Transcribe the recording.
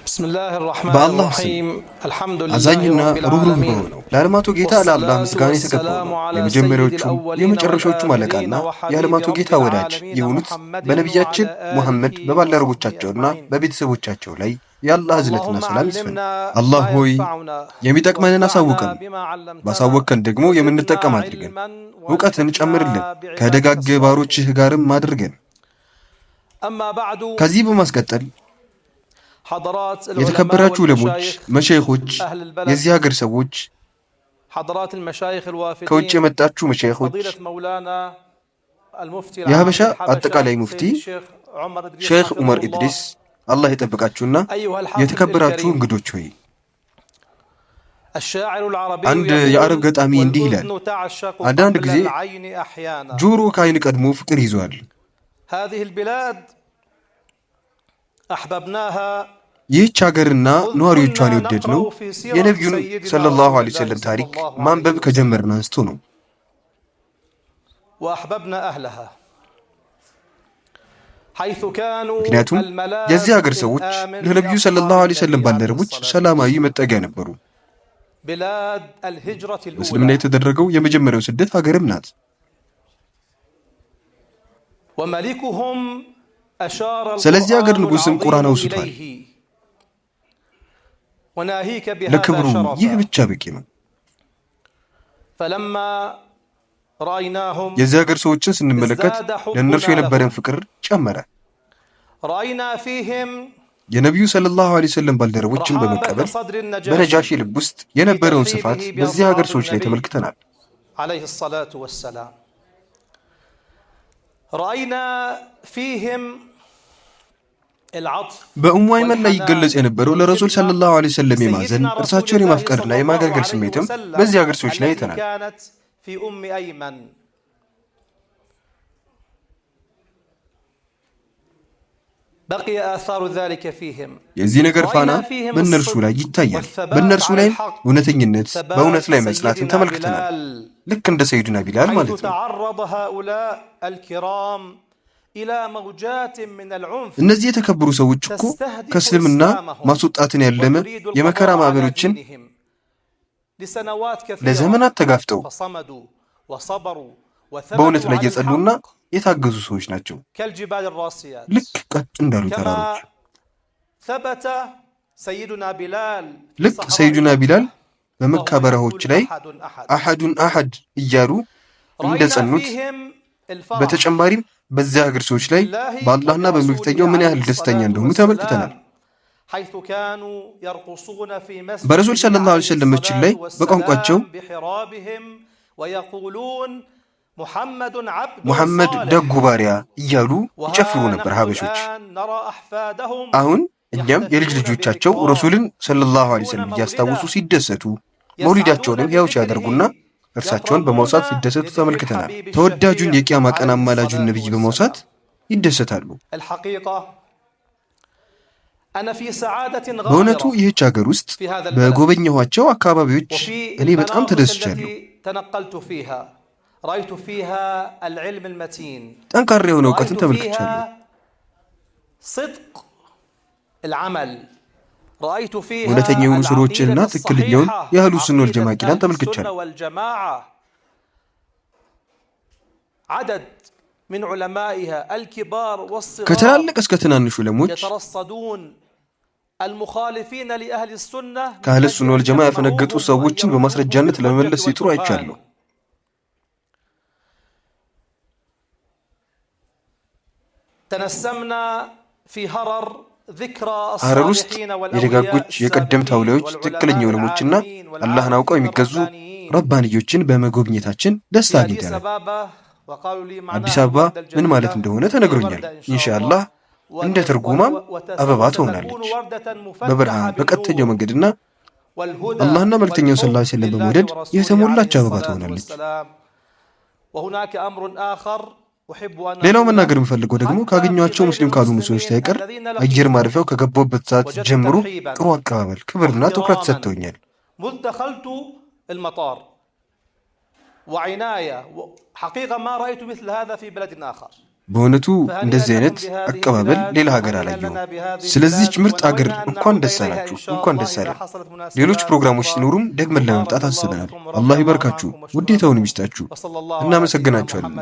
بسم الله الرحمن بالله الرحيم الحمد لله አዛኝና رب ሩህሩህ العالمين ነው። ለዓለማቱ ጌታ ለአላህ ምስጋና የተገባው ነው። የመጀመሪያዎቹም የመጨረሻዎቹም አለቃና የዓለማቱ ጌታ ወዳጅ የሆኑት በነቢያችን ሙሐመድ በባልደረቦቻቸውና በቤተሰቦቻቸው ላይ የአላህ እዝነትና ሰላም ይስፈን። አላህ ሆይ የሚጠቅመንን አሳውቀን፣ ባሳወቅከን ደግሞ የምንጠቀም አድርገን፣ ዕውቀትን ጨምርልን፣ ከደጋግ ባሮችህ ጋርም አድርገን። ከዚህ በማስቀጠል የተከበራችሁ ዑለሞች፣ መሻይኾች፣ የዚህ ሀገር ሰዎች፣ ከውጭ የመጣችሁ መሻይኾች፣ የሀበሻ አጠቃላይ ሙፍቲ ሼኽ ዑመር ኢድሪስ አላህ ይጠብቃችሁና የተከበራችሁ እንግዶች ሆይ፣ አንድ የአረብ ገጣሚ እንዲህ ይላል፣ አንዳንድ ጊዜ ጆሮ ከዓይን ቀድሞ ፍቅር ይዟል። ይህች ሀገርና ነዋሪዎቿን የወደድነው የነቢዩን ሰለላሁ ዐለይሂ ወሰለም ታሪክ ማንበብ ከጀመርን አንስቶ ነው። ምክንያቱም የዚህ ሀገር ሰዎች ለነቢዩ ሰለላሁ ዐለይሂ ወሰለም ባልደረቦች ሰላማዊ መጠጊያ ነበሩ። በእስልምና የተደረገው የመጀመሪያው ስደት ሀገርም ናት። ስለዚህ ሀገር ንጉሥም ቁርአን አውስቷል። ለክብሩ ይህ ብቻ በቂ ነው። የዚህ ሀገር ሰዎችን ስንመለከት ለእነርሱ የነበረን ፍቅር ጨመረ። የነቢዩ ሰለላሁ ዐለይሂ ወሰለም ባልደረቦችን በመቀበል በነጃሺ ልብ ውስጥ የነበረውን ስፋት በዚህ ሀገር ሰዎች ላይ ተመልክተናል። በኡሙ አይመን ላይ ይገለጽ የነበረው ለረሱል ሰለላሁ ዐለይሂ ወሰለም የማዘን እርሳቸውን የማፍቀርና የማገልገል ስሜትም በዚህ ሀገር ሰዎች ላይ አይተናል። የዚህ ነገር ፋና በእነርሱ ላይ ይታያል። በእነርሱ ላይ እውነተኝነት፣ በእውነት ላይ መጽናትን ተመልክተናል። ልክ እንደ ሰይዱና ቢላል ማለት ነው። እነዚህ የተከበሩ ሰዎች እኮ ከእስልምና ማስወጣትን ያለመ የመከራ ማዕበሎችን ለዘመናት ተጋፍጠው በእውነት ላይ የጸሉና የታገዙ ሰዎች ናቸው። ልክ ቀጥ እንዳሉ ተራሮች። ልክ ሰይዱና ቢላል በመካ በረሃዎች ላይ አሐዱን አሐድ እያሉ እንደጸኑት፣ በተጨማሪም በዚያ ሀገር ሰዎች ላይ በአላህና በመልእክተኛው ምን ያህል ደስተኛ እንደሆኑ ተመልክተናል። በረሱል ሰለላሁ ዐለይሂ ወሰለም መስጂድ ላይ በቋንቋቸው ሙሐመድ ደጉ ባሪያ እያሉ ይጨፍሩ ነበር ሀበሾች። አሁን እኛም የልጅ ልጆቻቸው ረሱልን ሰለላሁ ዐለይሂ ወሰለም እያስታወሱ ሲደሰቱ፣ መውሊዳቸውንም ሕያው ሲያደርጉና እርሳቸውን በማውሳት ሲደሰቱ ተመልክተናል። ተወዳጁን የቂያማ ቀን አማላጁን ነብይ በማውሳት ይደሰታሉ። በእውነቱ ይህች ሀገር ውስጥ በጎበኘኋቸው አካባቢዎች እኔ በጣም ተደስቻለሁ። ጠንካራ የሆነ እውቀትን ተመልክቻለሁ። እውነተኛ የሆኑ ስራዎችንና ትክክለኛውን የአህሉ ሱና ወል ጀማዓ ቂዳን ተመልክቻለሁ። ከትላልቅ እስከ ትናንሽ ዑለሞች ከአህሉ ሱና ወል ጀማዓ ያፈነገጡ ሰዎችን በማስረጃነት ለመመለስ ሲጥሩ አይቻለሁ። ሐረር ውስጥ የደጋጎች የቀደምት አውሊያዎች ትክክለኛ ዑለሞችና አላህን አውቀው የሚገዙ ረባንዮችን በመጎብኘታችን ደስታ አግኝተናል። አዲስ አበባ ምን ማለት እንደሆነ ተነግሮኛል። ኢንሻአላህ እንደ ትርጉማም አበባ ትሆናለች። በብርሃን በቀጥተኛው መንገድና አላህና መልእክተኛው ሰለላሁ ዐለይሂ ወሰለም በመውደድ የተሞላች አበባ ትሆናለች። ሌላው መናገር የምፈልገው ደግሞ ካገኟቸው ሙስሊም ካልሆኑ ሰዎች ሳይቀር አየር ማረፊያው ከገባበት ሰዓት ጀምሮ ጥሩ አቀባበል፣ ክብርና ትኩረት ሰጥተውኛል። በእውነቱ እንደዚህ አይነት አቀባበል ሌላ ሀገር አላየሁም። ስለዚህች ምርጥ ሀገር እንኳን ደስ አላችሁ፣ እንኳን ደስ አለን። ሌሎች ፕሮግራሞች ሲኖሩም ደግመን ለመምጣት አስበናል። አላህ ይባርካችሁ፣ ውዴታውን ይስጣችሁ። እናመሰግናችኋለን።